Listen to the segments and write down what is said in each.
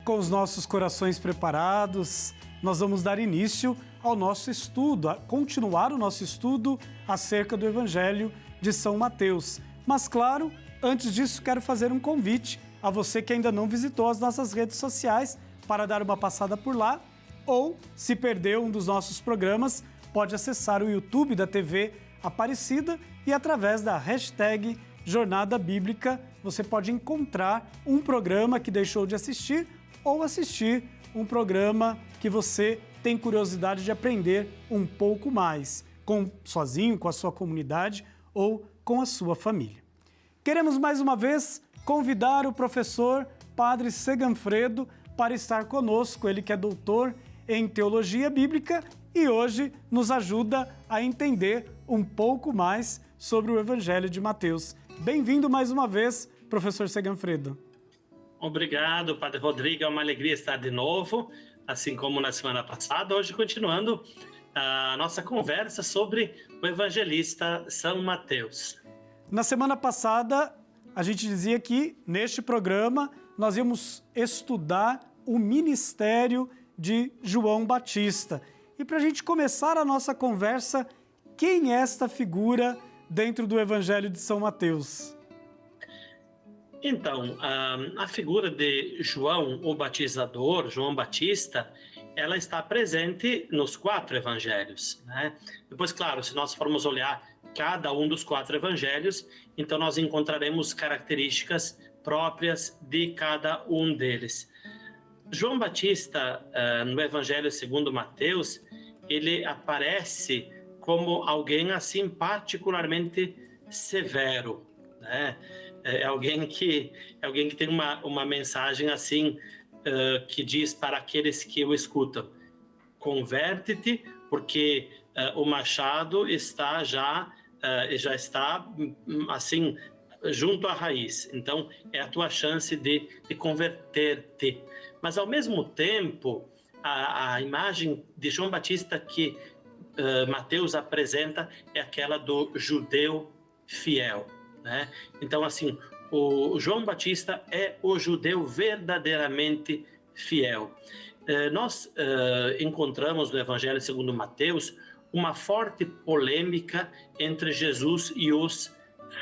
com os nossos corações preparados, nós vamos dar início ao nosso estudo, a continuar o nosso estudo acerca do Evangelho de São Mateus. Mas, claro, antes disso, quero fazer um convite a você que ainda não visitou as nossas redes sociais para dar uma passada por lá, ou, se perdeu um dos nossos programas, pode acessar o YouTube da TV Aparecida e, através da hashtag Jornada Bíblica, você pode encontrar um programa que deixou de assistir ou assistir um programa que você tem curiosidade de aprender um pouco mais, sozinho, com a sua comunidade ou com a sua família. Queremos mais uma vez convidar o professor Padre Seganfredo para estar conosco, ele que é doutor em Teologia Bíblica e hoje nos ajuda a entender um pouco mais sobre o Evangelho de Mateus. Bem-vindo mais uma vez, professor Seganfredo. Obrigado, Padre Rodrigo. É uma alegria estar de novo, assim como na semana passada. Hoje, continuando a nossa conversa sobre o evangelista São Mateus. Na semana passada, a gente dizia que, neste programa, nós íamos estudar o ministério de João Batista. E para a gente começar a nossa conversa, quem é esta figura dentro do Evangelho de São Mateus? Então, a figura de João, o Batizador, João Batista, ela está presente nos 4 evangelhos, né? Depois, claro, se nós formos olhar cada um dos 4 evangelhos, então nós encontraremos características próprias de cada um deles. João Batista, no Evangelho segundo Mateus, ele aparece como alguém assim particularmente severo, né? É alguém que tem uma mensagem assim que diz para aqueles que o escutam: converte-te, porque o machado já está assim junto à raiz. Então é a tua chance de converter-te. Mas ao mesmo tempo a imagem de João Batista que Mateus apresenta é aquela do judeu fiel, né? Então, assim, o João Batista é o judeu verdadeiramente fiel. Nós encontramos no Evangelho segundo Mateus uma forte polêmica entre Jesus e os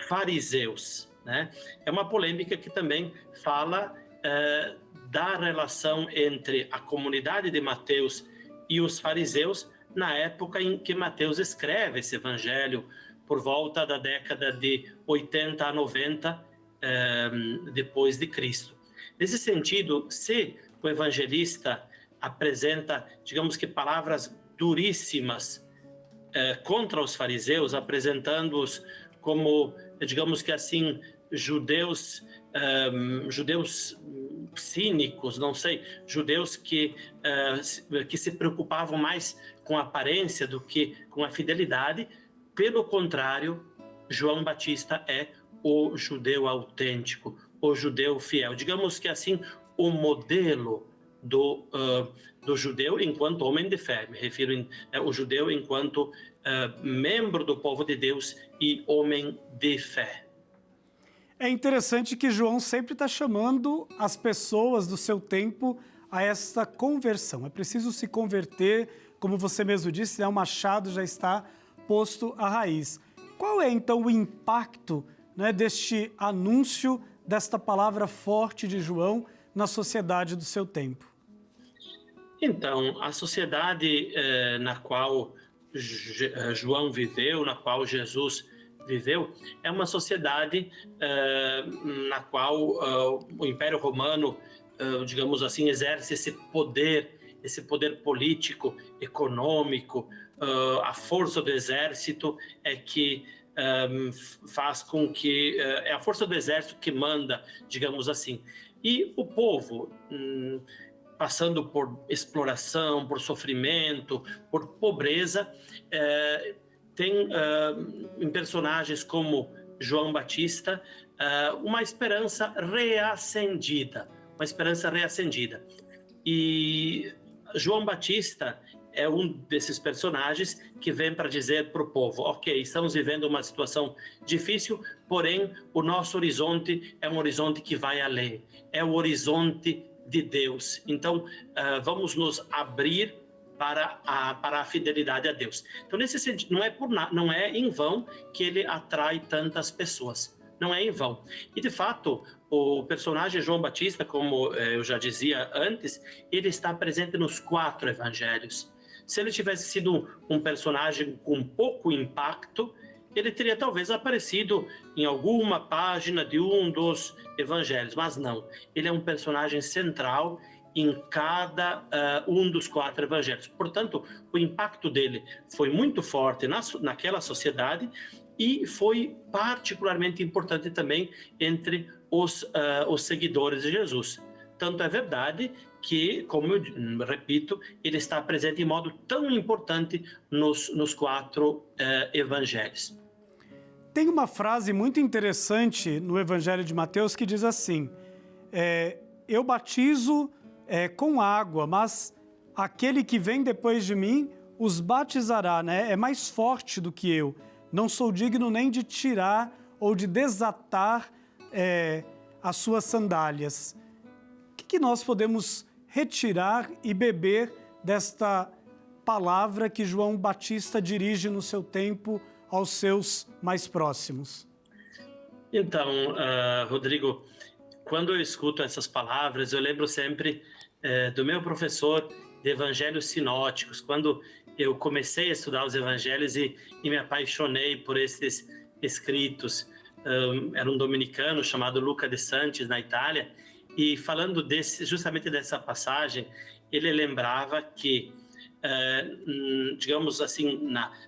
fariseus, né? É uma polêmica que também fala da relação entre a comunidade de Mateus e os fariseus na época em que Mateus escreve esse evangelho, por volta da década de 80 a 90 depois de Cristo. Nesse sentido, se o evangelista apresenta, digamos que, palavras duríssimas contra os fariseus, apresentando-os como, digamos que assim, judeus cínicos, não sei, judeus que se preocupavam mais com a aparência do que com a fidelidade. Pelo contrário, João Batista é o judeu autêntico, o judeu fiel. Digamos que assim, o modelo do judeu enquanto homem de fé. Me refiro ao judeu enquanto membro do povo de Deus e homem de fé. É interessante que João sempre está chamando as pessoas do seu tempo a essa conversão. É preciso se converter, como você mesmo disse, né? O machado já está posto à raiz. Qual é, então, o impacto, né, deste anúncio, desta palavra forte de João na sociedade do seu tempo? Então, a sociedade na qual João viveu, na qual Jesus viveu, é uma sociedade na qual o Império Romano, digamos assim, exerce esse poder político, econômico. A força do exército é que faz com que é a força do exército que manda, digamos assim. E o povo, passando por exploração, por sofrimento, por pobreza, tem em personagens como João Batista uma esperança reacendida, E João Batista é um desses personagens que vem para dizer para o povo: ok, estamos vivendo uma situação difícil, porém o nosso horizonte é um horizonte que vai além, é o horizonte de Deus. Então, vamos nos abrir para a fidelidade a Deus. Então, nesse sentido, não é em vão que ele atrai tantas pessoas. Não é em vão. E, de fato, o personagem João Batista, como eu já dizia antes, ele está presente nos 4 evangelhos. Se ele tivesse sido um personagem com pouco impacto, ele teria talvez aparecido em alguma página de um dos evangelhos, mas não. Ele é um personagem central em cada um dos 4 evangelhos. Portanto, o impacto dele foi muito forte naquela sociedade e foi particularmente importante também entre os seguidores de Jesus. Tanto é verdade que, como eu repito, ele está presente em modo tão importante nos 4 evangelhos. Tem uma frase muito interessante no Evangelho de Mateus que diz assim: eu batizo com água, mas aquele que vem depois de mim os batizará, né? É mais forte do que eu. Não sou digno nem de tirar ou de desatar as suas sandálias. O que nós podemos retirar e beber desta palavra que João Batista dirige no seu tempo aos seus mais próximos? Então, Rodrigo, quando eu escuto essas palavras, eu lembro sempre do meu professor de evangelhos sinóticos, quando eu comecei a estudar os evangelhos e me apaixonei por esses escritos. Era um dominicano chamado Luca de Santis, na Itália, e falando justamente dessa passagem, ele lembrava que, digamos assim,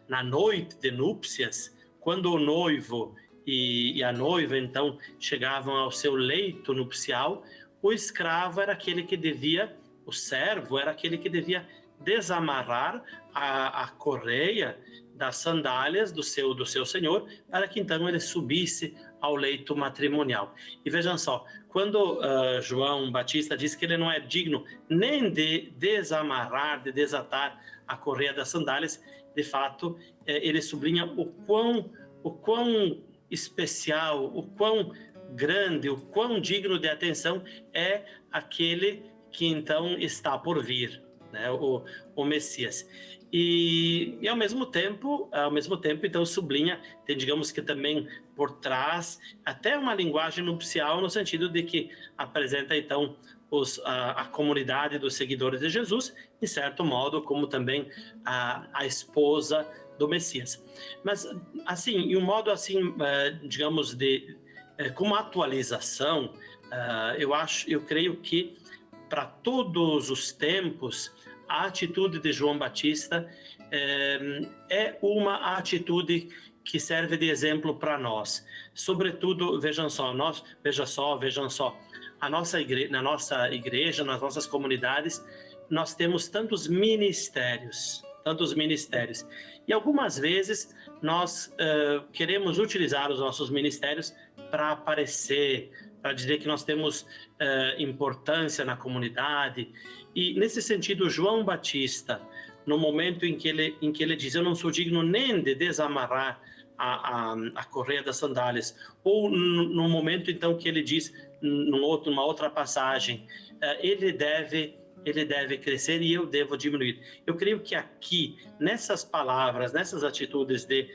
na noite de núpcias, quando o noivo e a noiva, então, chegavam ao seu leito nupcial, o escravo era aquele que devia, o servo era aquele que devia desamarrar a correia das sandálias do seu senhor, para que então ele subisse ao leito matrimonial. E vejam só, quando João Batista diz que ele não é digno nem de desamarrar, de desatar a correia das sandálias, de fato, ele sublinha o quão especial, o quão grande, o quão digno de atenção é aquele que então está por vir, né? O Messias. E ao mesmo tempo, então sublinha, tem, digamos que também por trás, até uma linguagem nupcial, no sentido de que apresenta então a comunidade dos seguidores de Jesus, de certo modo, como também a esposa do Messias. Mas, assim, em um modo assim, digamos, como atualização, eu creio que para todos os tempos, a atitude de João Batista é uma atitude que serve de exemplo para nós. Sobretudo, vejam só, na nossa igreja, nas nossas comunidades, nós temos tantos ministérios. E algumas vezes nós queremos utilizar os nossos ministérios para aparecer, para dizer que nós temos importância na comunidade. E, nesse sentido, João Batista, no momento em que ele diz: eu não sou digno nem de desamarrar a correia das sandálias, ou no momento, então, que ele diz, numa outra passagem, ele deve crescer e eu devo diminuir. Eu creio que aqui, nessas palavras, nessas atitudes de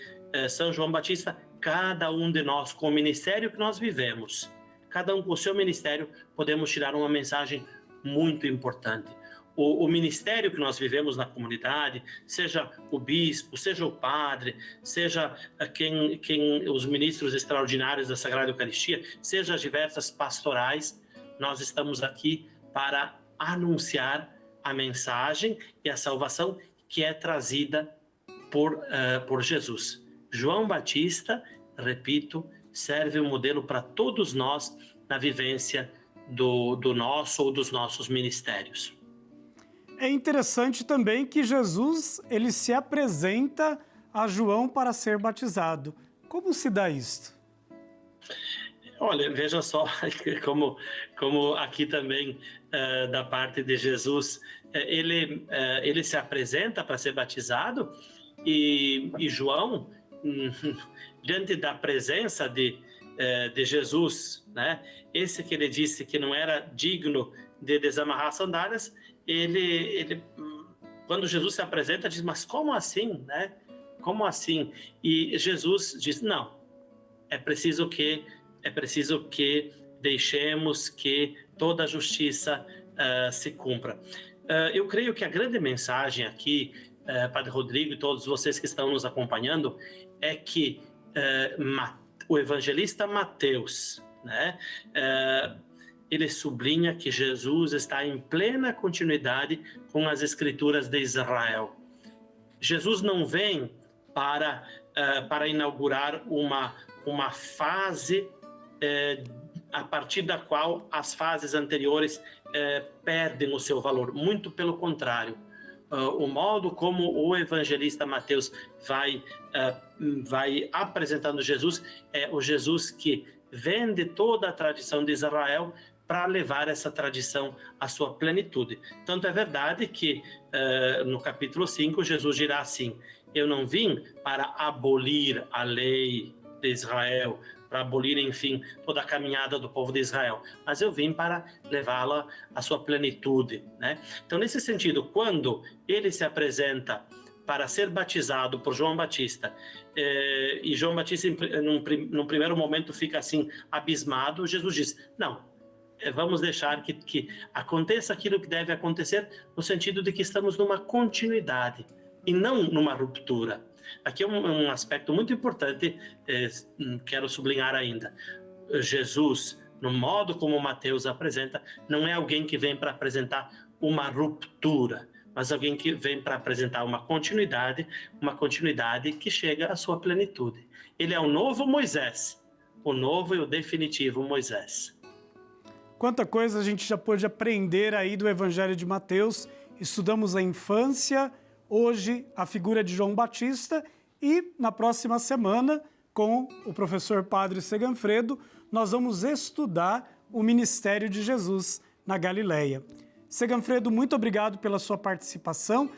São João Batista, cada um de nós, com o ministério que nós vivemos, cada um com o seu ministério, podemos tirar uma mensagem muito importante. O ministério que nós vivemos na comunidade, seja o bispo, seja o padre, seja os ministros extraordinários da Sagrada Eucaristia, seja as diversas pastorais, nós estamos aqui para anunciar a mensagem e a salvação que é trazida por Jesus. João Batista, repito, serve um modelo para todos nós na vivência do nosso ou dos nossos ministérios. É interessante também que Jesus ele se apresenta a João para ser batizado. Como se dá isto? Olha, veja só como aqui também, da parte de Jesus, ele se apresenta para ser batizado e João, diante da presença de Jesus, né? Esse que ele disse que não era digno de desamarrar as sandálias, quando Jesus se apresenta, diz, mas como assim, né? Como assim? E Jesus diz, não, é preciso que deixemos que toda a justiça se cumpra. Eu creio que a grande mensagem aqui, Padre Rodrigo e todos vocês que estão nos acompanhando, é que o evangelista Mateus, né, ele sublinha que Jesus está em plena continuidade com as Escrituras de Israel. Jesus não vem para inaugurar uma fase a partir da qual as fases anteriores perdem o seu valor. Muito pelo contrário. O modo como o evangelista Mateus vai apresentando Jesus é o Jesus que vende toda a tradição de Israel para levar essa tradição à sua plenitude. Tanto é verdade que no capítulo 5 Jesus dirá assim, eu não vim para abolir a lei de Israel, para abolir, enfim, toda a caminhada do povo de Israel, mas eu vim para levá-la à sua plenitude, né? Então, nesse sentido, quando ele se apresenta para ser batizado por João Batista, e João Batista, num primeiro momento, fica assim, abismado, Jesus diz, não, vamos deixar que aconteça aquilo que deve acontecer, no sentido de que estamos numa continuidade e não numa ruptura. Aqui é um aspecto muito importante, quero sublinhar ainda. Jesus, no modo como Mateus apresenta, não é alguém que vem para apresentar uma ruptura, mas alguém que vem para apresentar uma continuidade que chega à sua plenitude. Ele é o novo Moisés, o novo e o definitivo Moisés. Quanta coisa a gente já pôde aprender aí do Evangelho de Mateus. Estudamos a infância, hoje a figura de João Batista e na próxima semana, com o professor Padre Seganfredo, nós vamos estudar o ministério de Jesus na Galileia. Seganfredo, muito obrigado pela sua participação.